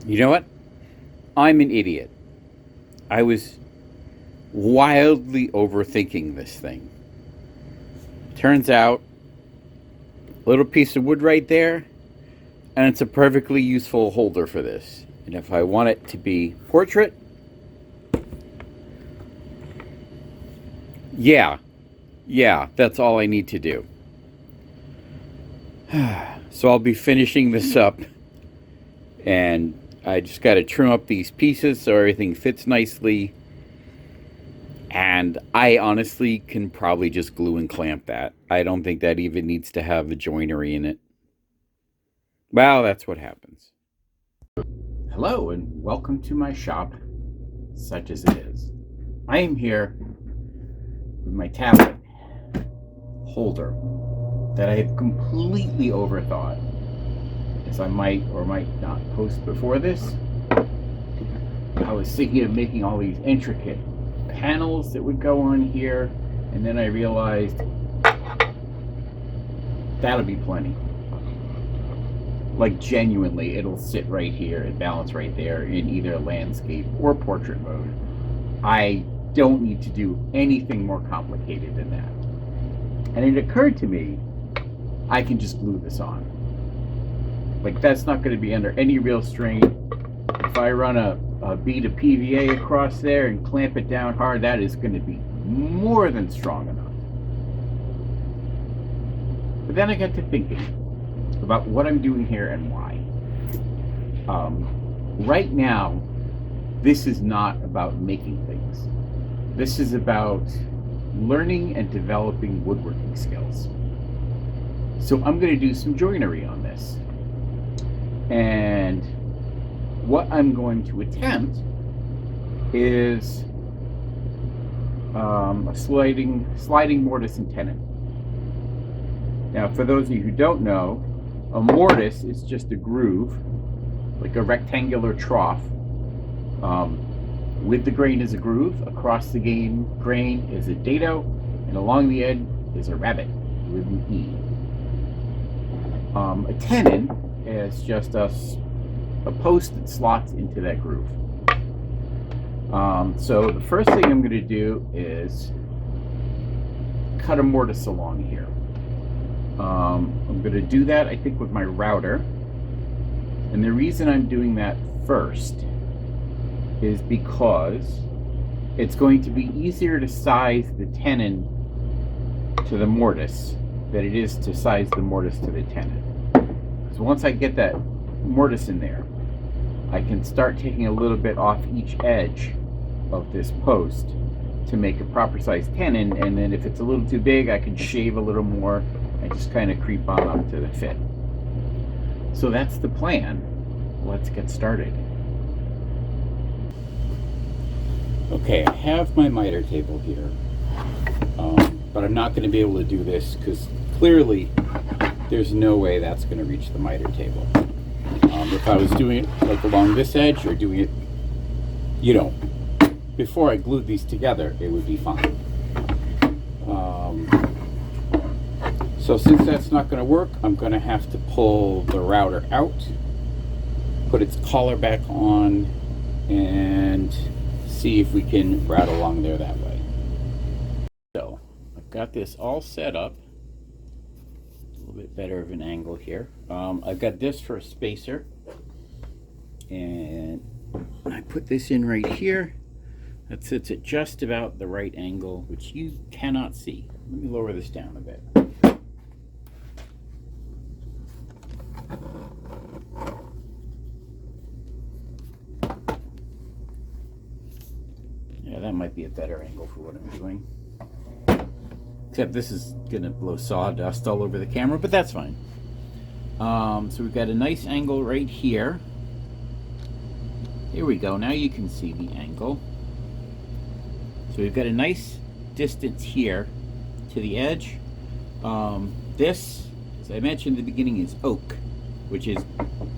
You know what? I'm an idiot. I was wildly overthinking this thing. Turns out, little piece of wood right there, and it's a perfectly useful holder for this. And if I want it to be portrait, yeah, yeah, that's all I need to do. So I'll be finishing this up, and I just got to trim up these pieces so everything fits nicely. And I honestly can probably just glue and clamp that. I don't think that even needs to have a joinery in it. Well, that's what happens. Hello, and welcome to my shop, such as it is. I am here with my tablet holder that I have completely overthought, as I might or might not post before this. I was thinking of making all these intricate panels that would go on here, and then I realized that'll be plenty. Like, genuinely, it'll sit right here and balance right there in either landscape or portrait mode. I don't need to do anything more complicated than that. And it occurred to me, I can just glue this on. Like, that's not going to be under any real strain. If I run a bead of PVA across there and clamp it down hard, that is going to be more than strong enough. But then I got to thinking about what I'm doing here and why. Right now, this is not about making things. This is about learning and developing woodworking skills. So I'm going to do some joinery on this. And what I'm going to attempt is a sliding mortise and tenon. Now, for those of you who don't know, a mortise is just a groove, like a rectangular trough, with the grain is a groove. Across the grain is a dado, and along the edge is a rabbet with an E. A tenon is just a post that slots into that groove. So the first thing I'm going to do is cut a mortise along here. I'm going to do that, I think, with my router. And the reason I'm doing that first is because it's going to be easier to size the tenon to the mortise than it is to size the mortise to the tenon. Because once I get that mortise in there, I can start taking a little bit off each edge of this post to make a proper size tenon, and then if it's a little too big, I can shave a little more and just kind of creep on up to the fit. So that's the plan. Let's get started. Okay, I have my miter table here, but I'm not going to be able to do this because clearly there's no way that's going to reach the miter table. If I was doing it like along this edge or doing it, before I glued these together, it would be fine. So since that's not going to work, I'm going to have to pull the router out, put its collar back on, and see if we can route along there that way. So I've got this all set up. A little bit better of an angle here. I've got this for a spacer, and I put this in right here. That sits at just about the right angle, which you cannot see. Let me lower this down a bit. Yeah, that might be a better angle for what I'm doing. Except this is going to blow sawdust all over the camera, but that's fine. So we've got a nice angle right here. Here we go. Now you can see the angle. So we've got a nice distance here to the edge. This, as I mentioned at the beginning, is oak, which is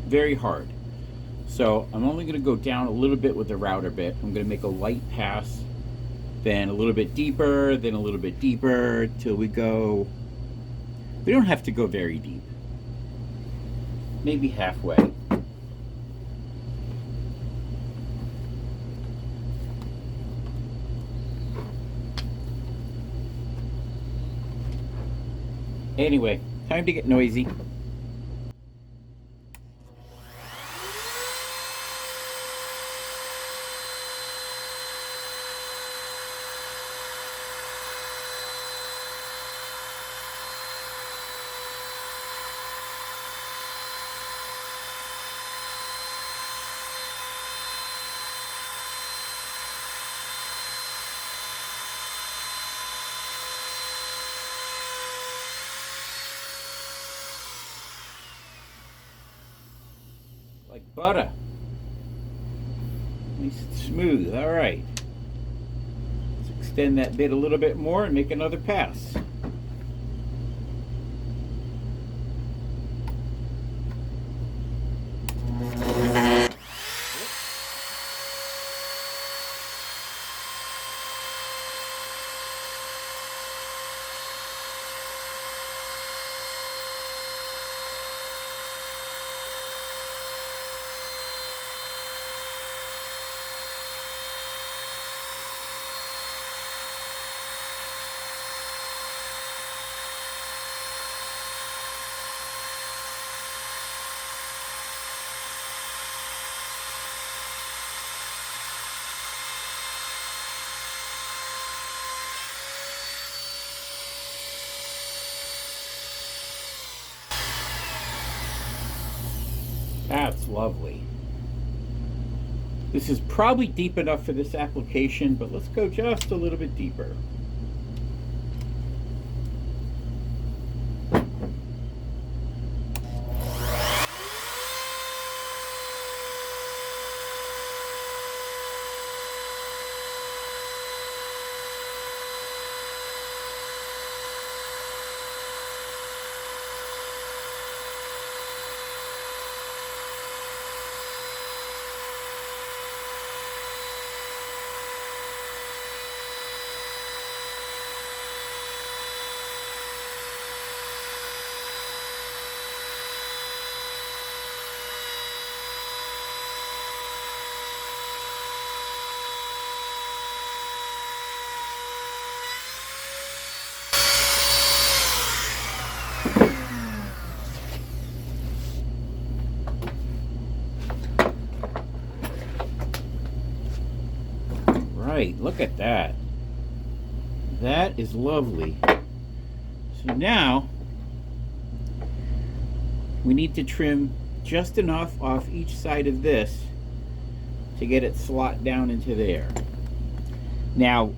very hard. So I'm only going to go down a little bit with the router bit. I'm going to make a light pass, then a little bit deeper, then a little bit deeper, till we go... We don't have to go very deep. Maybe halfway. Anyway, time to get noisy. Like butter. Nice and smooth. All right. Let's extend that bit a little bit more and make another pass. That's lovely. This is probably deep enough for this application, but let's go just a little bit deeper. Right, look at that. That is lovely. So now we need to trim just enough off each side of this to get it slot down into there. Now,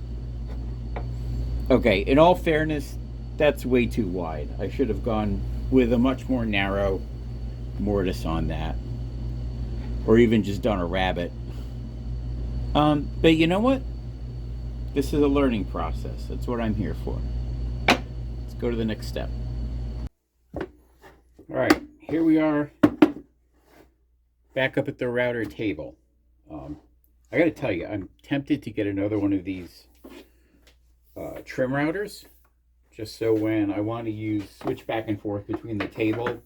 okay, in all fairness, that's way too wide. I should have gone with a much more narrow mortise on that, or even just done a rabbet. But you know what? This is a learning process. That's what I'm here for. Let's go to the next step. All right, here we are back up at the router table. I gotta tell you, I'm tempted to get another one of these trim routers, just so when I want to switch back and forth between the table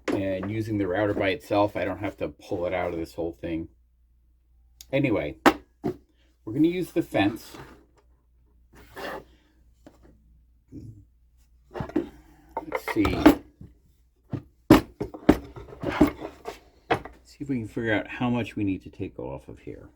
and using the router by itself, I don't have to pull it out of this whole thing. Anyway, we're going to use the fence. Let's see. See if we can figure out how much we need to take off of here.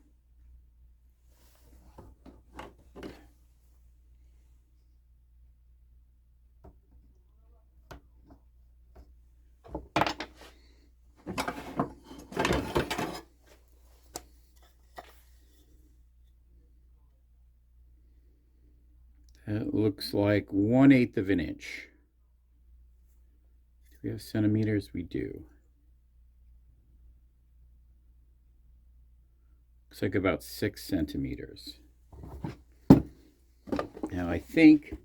That looks like 1/8 of an inch. Do we have centimeters? We do. Looks like about 6 centimeters. Now I think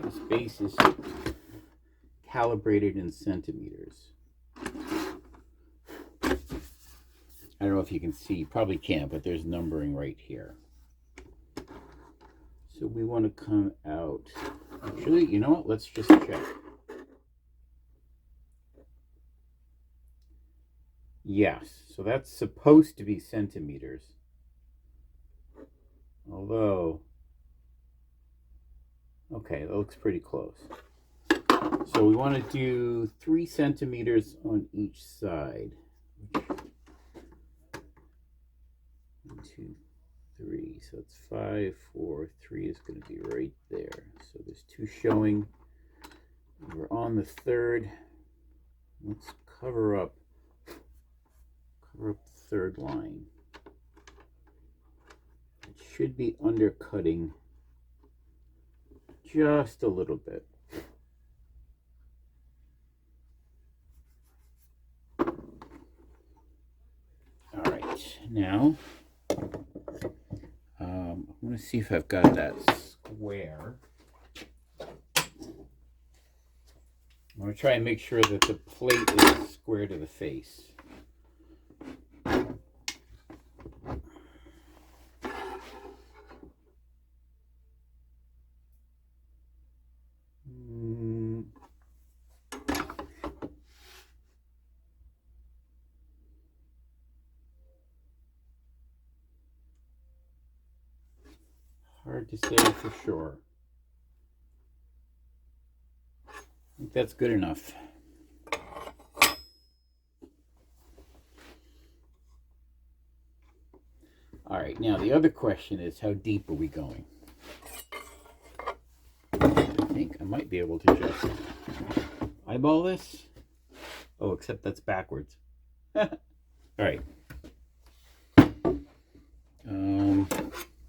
this base is calibrated in centimeters. I don't know if you can see, probably can't, but there's numbering right here. So we want to come out, actually, you know what, let's just check. Yes, so that's supposed to be centimeters. Although, okay, that looks pretty close. So we want to do 3 centimeters on each side. 1, 2, 3. So it's 5, 4, 3 is going to be right there. So there's 2 showing. We're on the 3rd. Let's cover up the 3rd line. It should be undercutting just a little bit. All right, now I'm going to see if I've got that square. I'm going to try and make sure that the plate is square to the face. Hard to say for sure. I think that's good enough. All right, now the other question is, how deep are we going? I think I might be able to just eyeball this. Oh, except that's backwards. All right.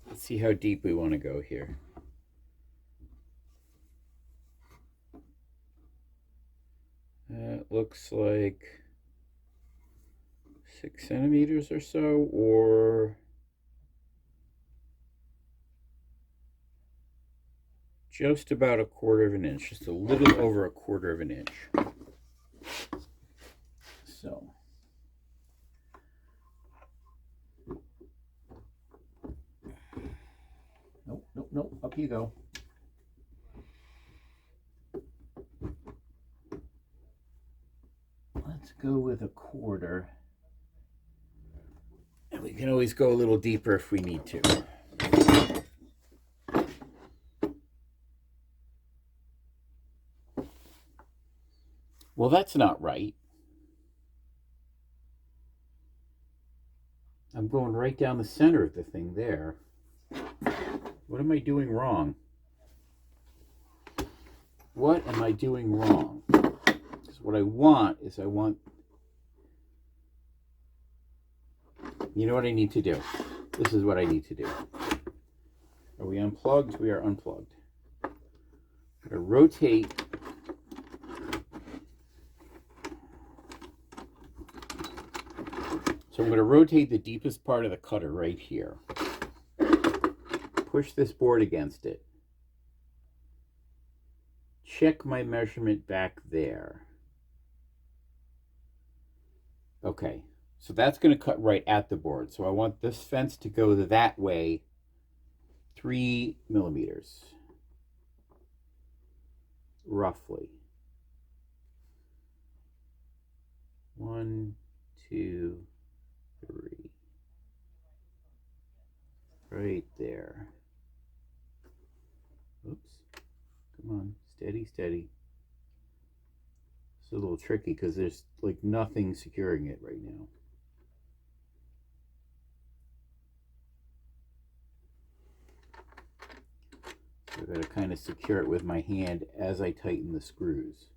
Let's see how deep we want to go here. That looks like 6 centimeters or so, or just about 1/4 of an inch, just a little over 1/4 of an inch. So nope, up you go. Let's go with 1/4. And we can always go a little deeper if we need to. Well, that's not right. I'm going right down the center of the thing there. What am I doing wrong? What am I doing wrong? Because what I want is you know what I need to do? This is what I need to do. Are we unplugged? We are unplugged. I'm going to rotate So I'm going to rotate the deepest part of the cutter right here. Push this board against it. Check my measurement back there. Okay, so that's going to cut right at the board. So I want this fence to go that way 3 millimeters, roughly. 1, 2, 3. Right there. Oops. Come on. Steady, steady. It's a little tricky because there's like nothing securing it right now. So I've got to kind of secure it with my hand as I tighten the screws.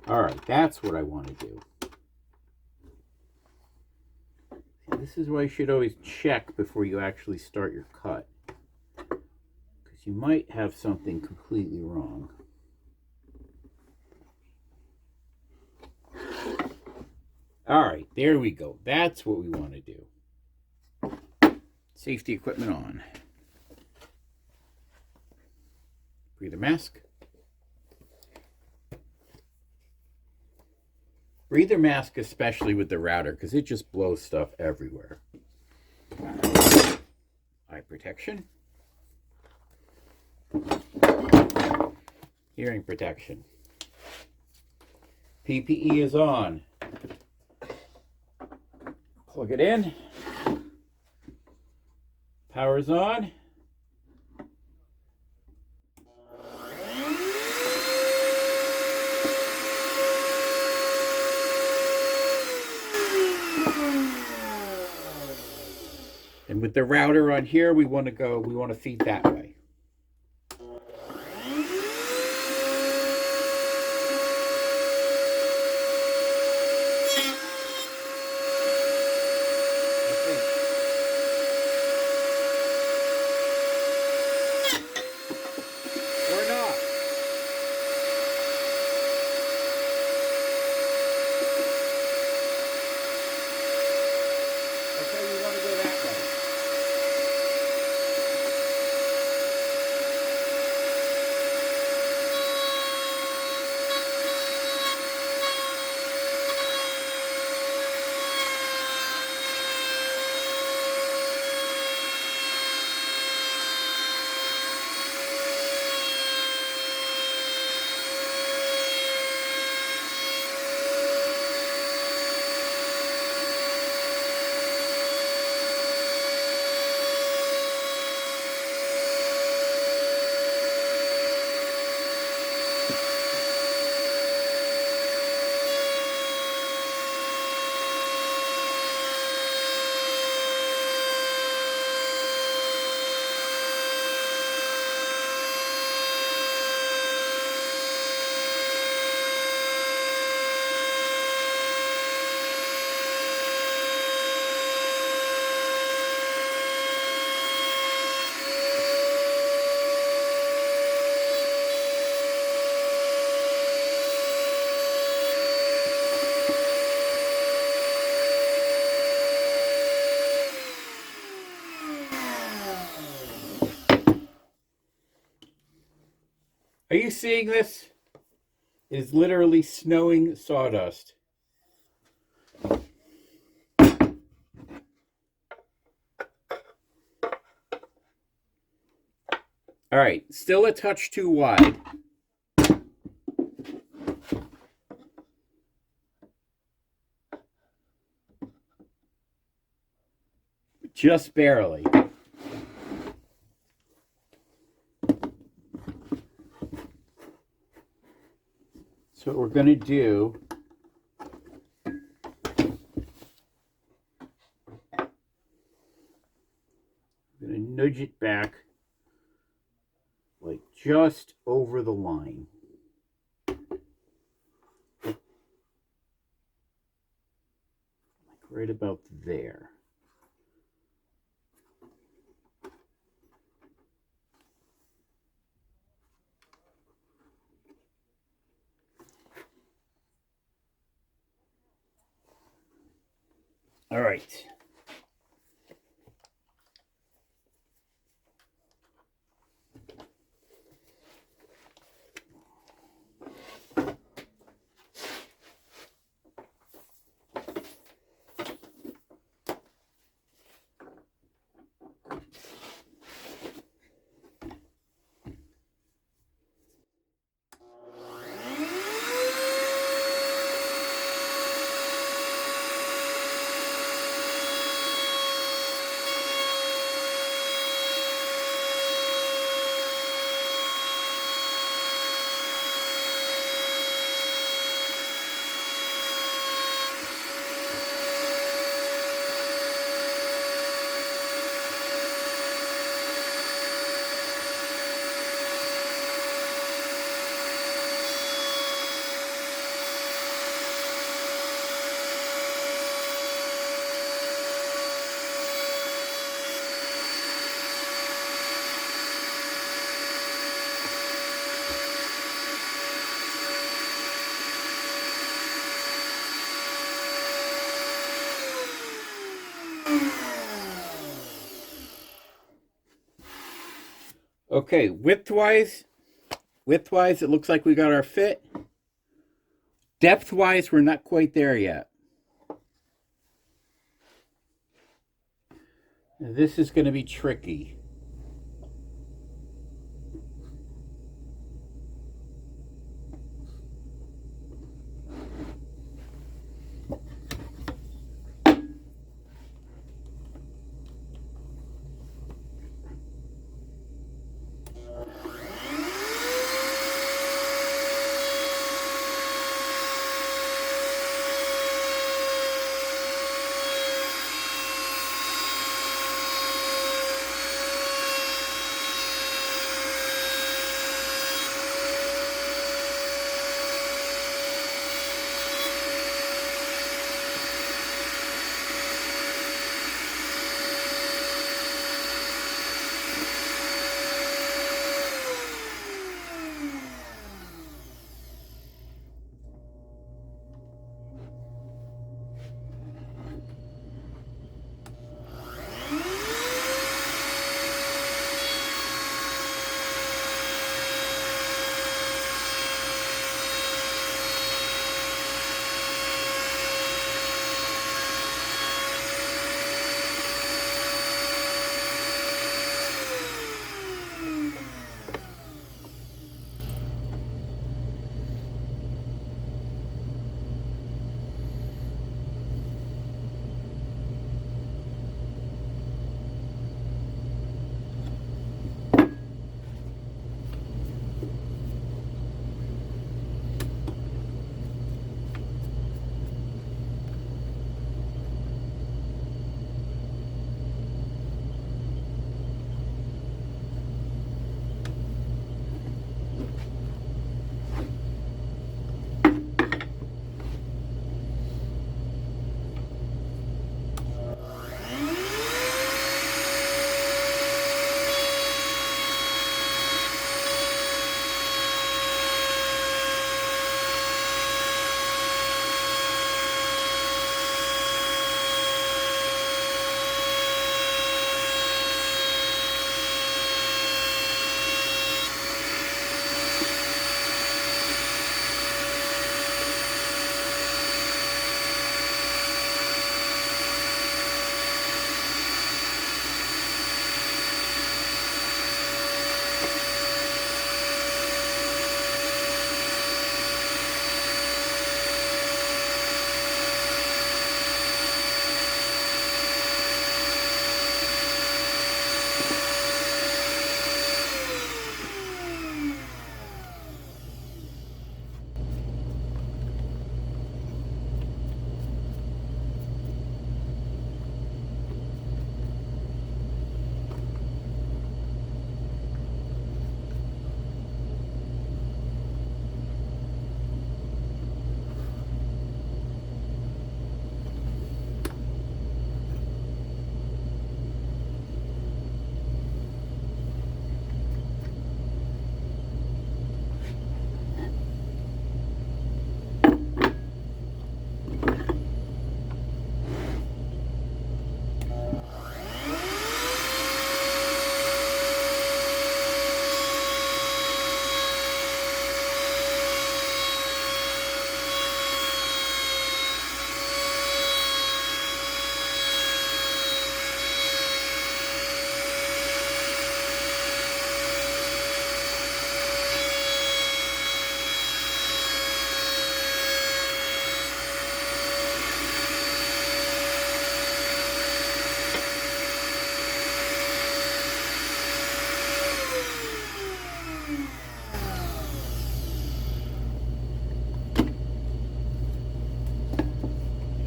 All right, that's what I want to do. This is why you should always check before you actually start your cut, because you might have something completely wrong. All right, there we go. That's what we want to do. Safety equipment on. Breather mask. Breather mask, especially with the router, because it just blows stuff everywhere. Eye protection. Hearing protection. PPE is on. Plug it in. Power's on. And with the router on here, we want to feed that way. Are you seeing this? It is literally snowing sawdust. All right, still a touch too wide. Just barely. So what we're going to do, I'm going to nudge it back like just over the line. Like right about there. All right. Okay, width-wise, it looks like we got our fit. Depth-wise, we're not quite there yet. This is going to be tricky.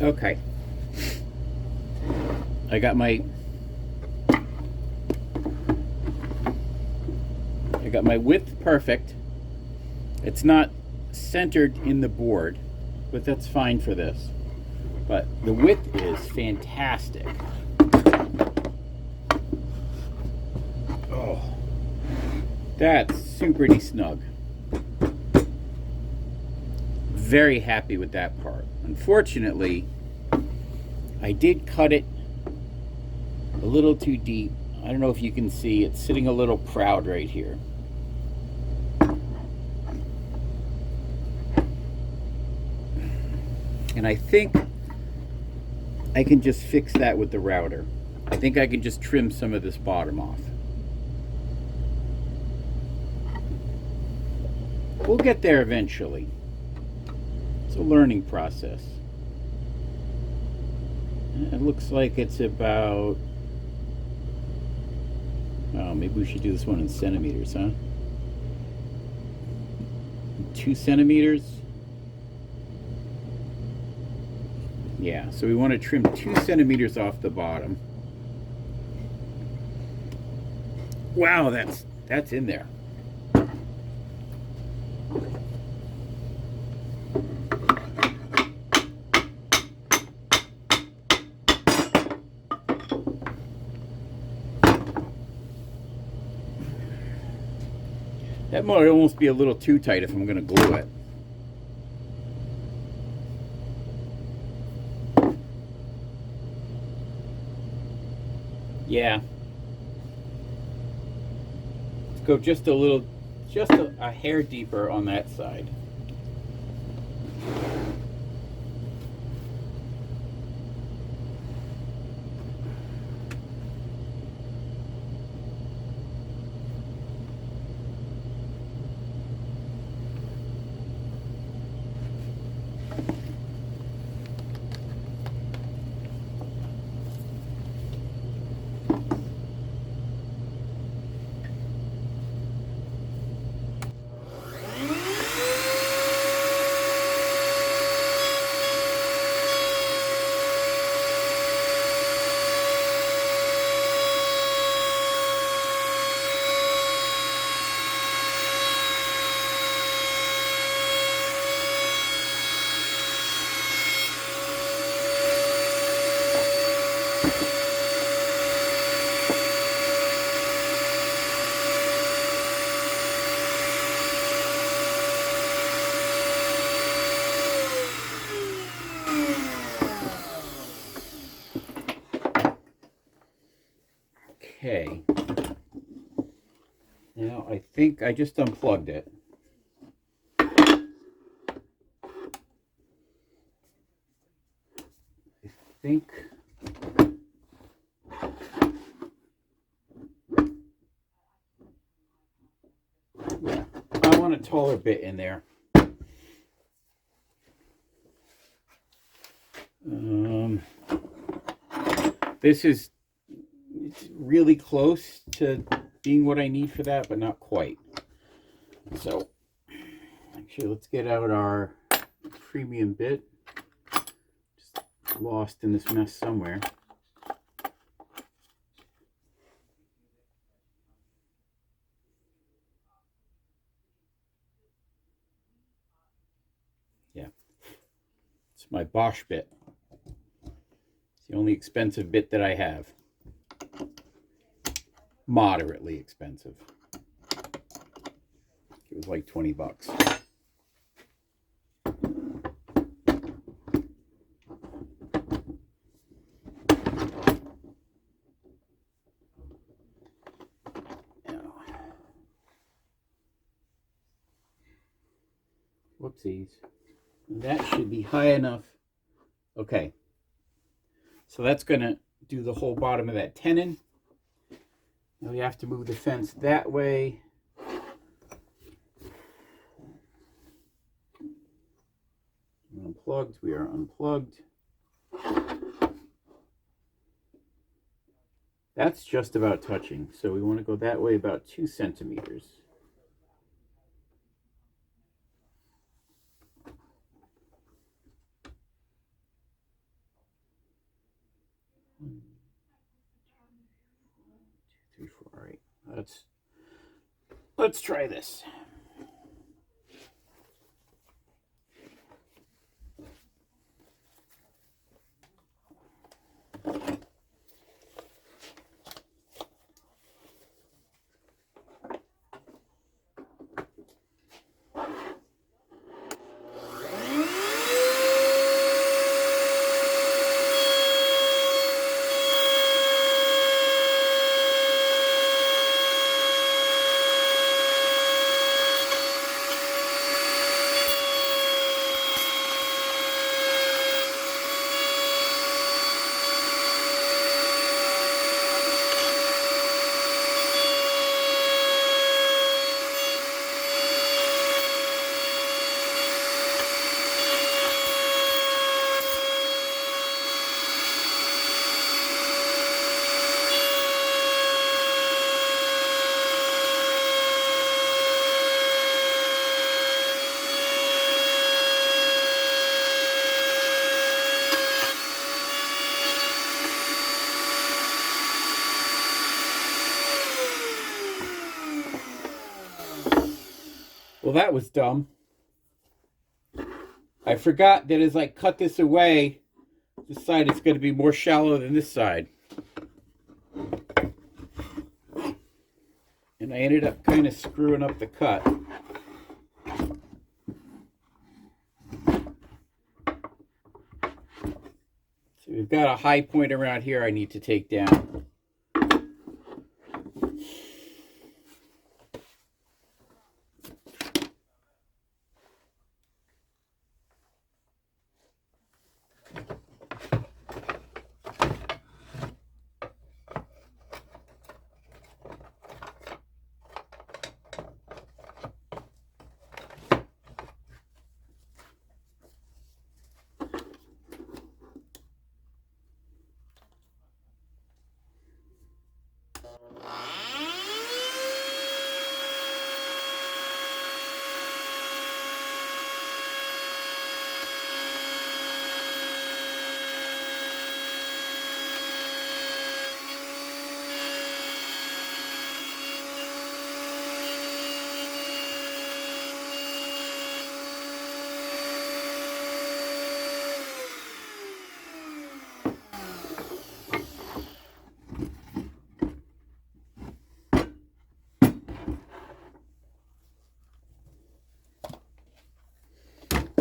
Okay. I got my width perfect. It's not centered in the board, but that's fine for this. But the width is fantastic. Oh, that's super snug. Very happy with that part. Unfortunately, I did cut it a little too deep. I don't know if you can see, it's sitting a little proud right here. And I think I can just fix that with the router. I think I can just trim some of this bottom off. We'll get there eventually. It's a learning process. It looks like it's about... Oh, maybe we should do this one in centimeters, huh? 2 centimeters? Yeah, so we want to trim 2 centimeters off the bottom. Wow, that's in there. That might almost be a little too tight if I'm going to glue it. Yeah. Let's go just a hair deeper on that side. Okay. Now I think I just unplugged it. I think yeah, I want a taller bit in there. This is really close to being what I need for that, but not quite. So actually, let's get out our premium bit. Just lost in this mess somewhere. Yeah, it's my Bosch bit. It's the only expensive bit that I have. Moderately expensive. It was like 20 bucks. Whoopsies. That should be high enough. Okay. So that's going to do the whole bottom of that tenon. Now we have to move the fence that way. Unplugged. We are unplugged. That's just about touching. So we want to go that way about 2 centimeters. 2, 3, 4. All right. Let's try this. Well, that was dumb. I forgot that as I cut this away, this side is going to be more shallow than this side. And I ended up kind of screwing up the cut. So we've got a high point around here I need to take down.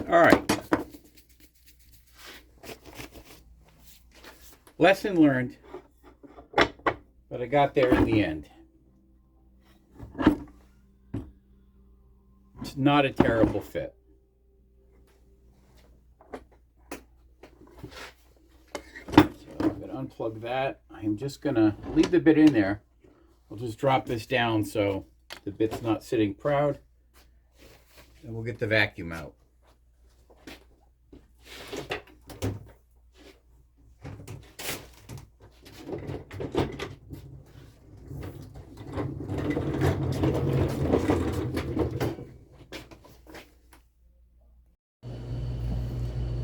All right. Lesson learned, but I got there in the end. It's not a terrible fit. So I'm going to unplug that. I'm just going to leave the bit in there. I'll just drop this down so the bit's not sitting proud. And we'll get the vacuum out.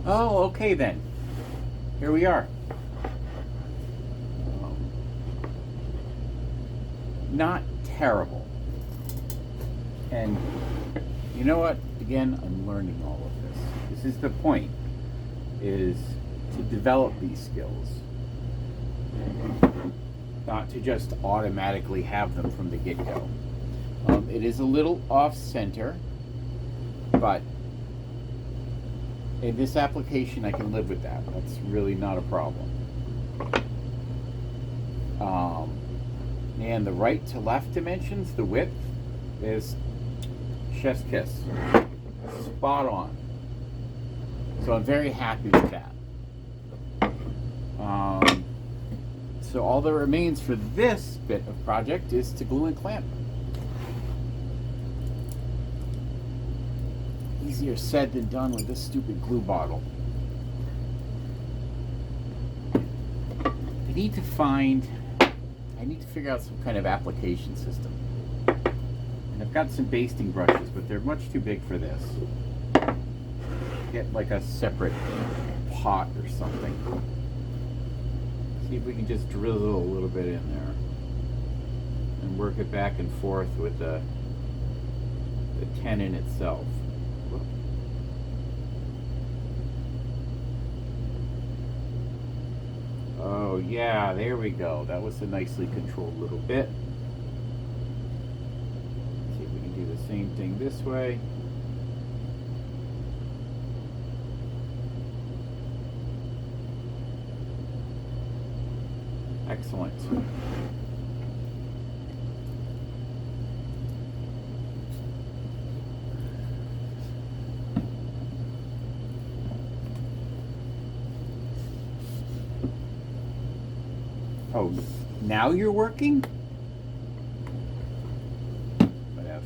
Oh, okay then. Here we are. Not terrible. And you know what? Again, I'm learning all of this. This is the point, is to develop these skills. Not to just automatically have them from the get-go. It is a little off-center, but in this application I can live with that. That's really not a problem. And the right to left dimensions, the width, is chef's kiss. Spot on. So I'm very happy with that. So all that remains for this bit of project is to glue and clamp. Easier said than done with this stupid glue bottle. I need to figure out some kind of application system. And I've got some basting brushes, but they're much too big for this. Get like a separate pot or something. See if we can just drizzle a little bit in there and work it back and forth with the tenon itself. Oh yeah, there we go. That was a nicely controlled little bit. Let's see if we can do the same thing this way. Excellent. Oh, now you're working? What else?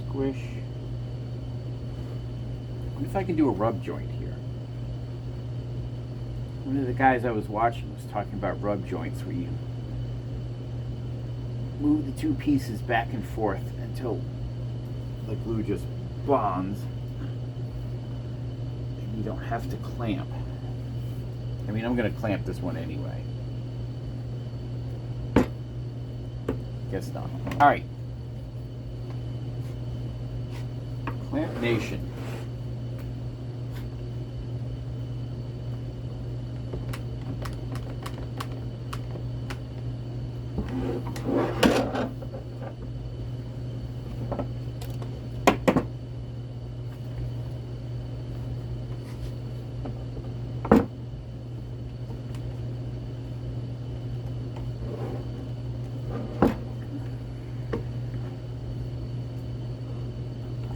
Squish. What if I can do a rub joint here? One of the guys I was watching was talking about rub joints where you move the two pieces back and forth until the glue just bonds and you don't have to clamp. I mean, I'm going to clamp this one anyway. Guess not. All right. Clamp Nation.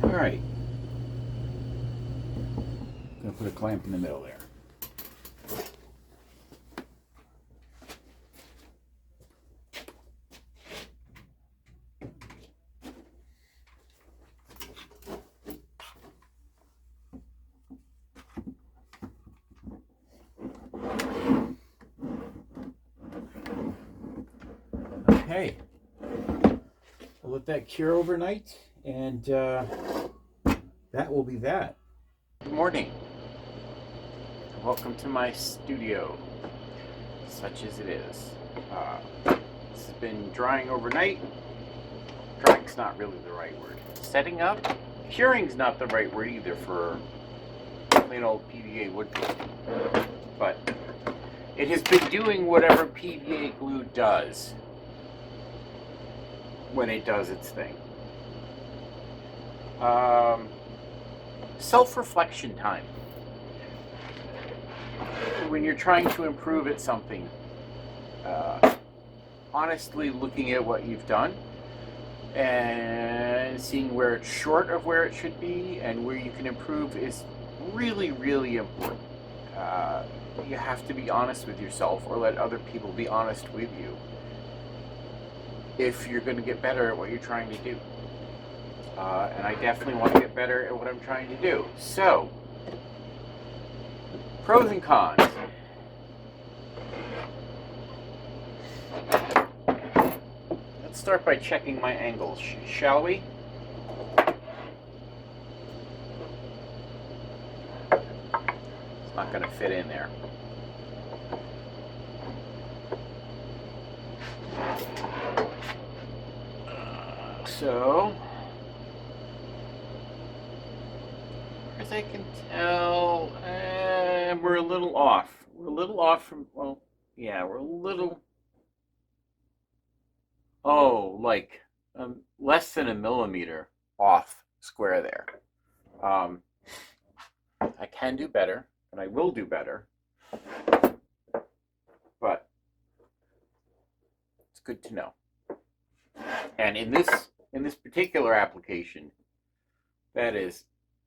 All right. I'm going to put a clamp in the middle there. Okay. I'll let that cure overnight, and that will be that. Good morning. Welcome to my studio, such as it is. This has been drying overnight. Drying's not really the right word. Setting up, curing's not the right word either for plain old PVA wood glue. But it has been doing whatever PVA glue does when it does its thing. Self-reflection time. When you're trying to improve at something, honestly looking at what you've done and seeing where it's short of where it should be and where you can improve is really, really important. You have to be honest with yourself or let other people be honest with you if you're going to get better at what you're trying to do. And I definitely want to get better at what I'm trying to do. So, pros and cons. Let's start by checking my angles, shall we? It's not going to fit in there. So, as I can tell, we're a little off. We're a little off from, well, yeah, we're a little, like less than a millimeter off square there. I can do better, and I will do better, but it's good to know. And in this particular application, that is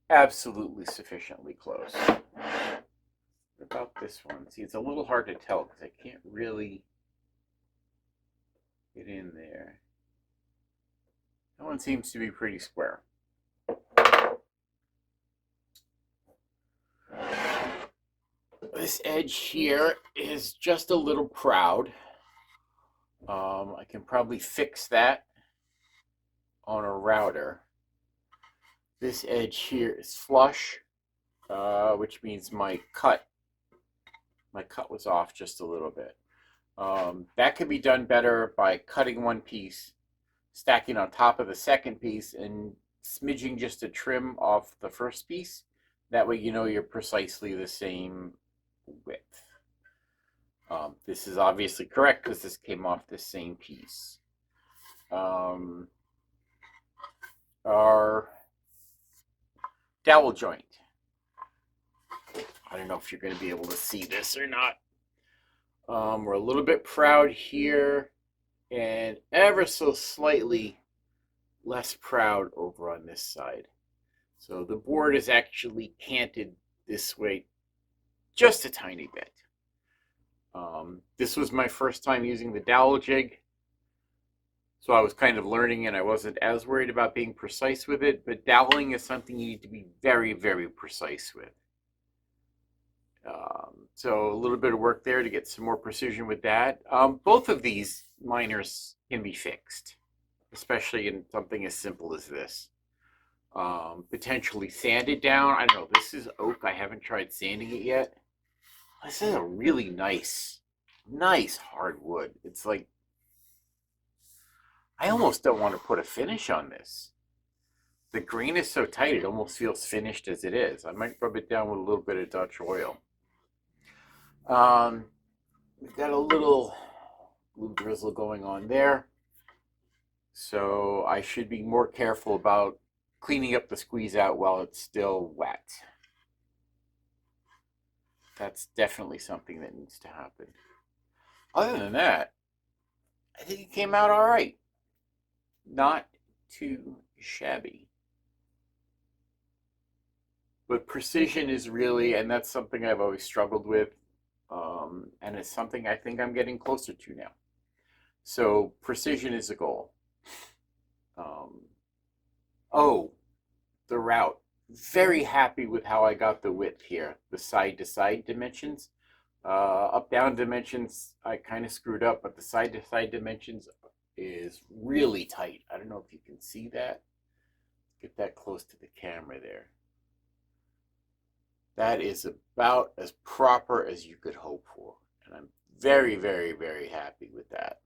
absolutely sufficiently close. What about this one? See, it's a little hard to tell because I can't really get in there. That one seems to be pretty square. This edge here is just a little proud. I can probably fix that on a router. This edge here is flush, which means my cut was off just a little bit. That could be done better by cutting one piece, stacking on top of the second piece, and smidging just a trim off the first piece. That way you know you're precisely the same width. This is obviously correct because this came off the same piece. Our dowel joint. I don't know if you're going to be able to see this or not. We're a little bit proud here and ever so slightly less proud over on this side. So the board is actually canted this way just a tiny bit. This was my first time using the dowel jig, so I was kind of learning and I wasn't as worried about being precise with it, but doweling is something you need to be very, very precise with. So a little bit of work there to get some more precision with that. Both of these liners can be fixed, especially in something as simple as this. Potentially sanded down. I don't know, this is oak. I haven't tried sanding it yet. This is a really nice hardwood. It's like, I almost don't want to put a finish on this. The grain is so tight, it almost feels finished as it is. I might rub it down with a little bit of Dutch oil. We've got a little glue drizzle going on there. So I should be more careful about cleaning up the squeeze out while it's still wet. That's definitely something that needs to happen. Other than that, I think it came out all right. Not too shabby. But precision is really, and that's something I've always struggled with, and it's something I think I'm getting closer to now. So precision is a goal. The route. Very happy with how I got the width here, the side-to-side dimensions. Up-down dimensions, I kind of screwed up, but the side-to-side dimensions is really tight. I don't know if you can see that. Get that close to the camera there. That is about as proper as you could hope for, and I'm very, very, very happy with that.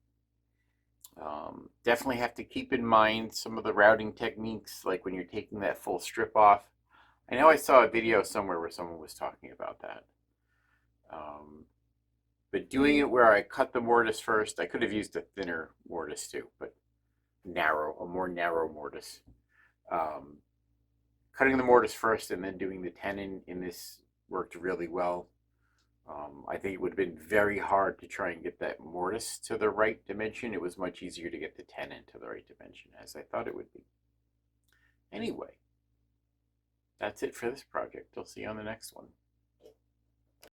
Definitely have to keep in mind some of the routing techniques, like when you're taking that full strip off. I know I saw a video somewhere where someone was talking about that. But doing it where I cut the mortise first, I could have used a thinner mortise too, but a more narrow mortise. Cutting the mortise first and then doing the tenon in this worked really well. I think it would have been very hard to try and get that mortise to the right dimension. It was much easier to get the tenon to the right dimension, as I thought it would be. Anyway, that's it for this project. I'll see you on the next one.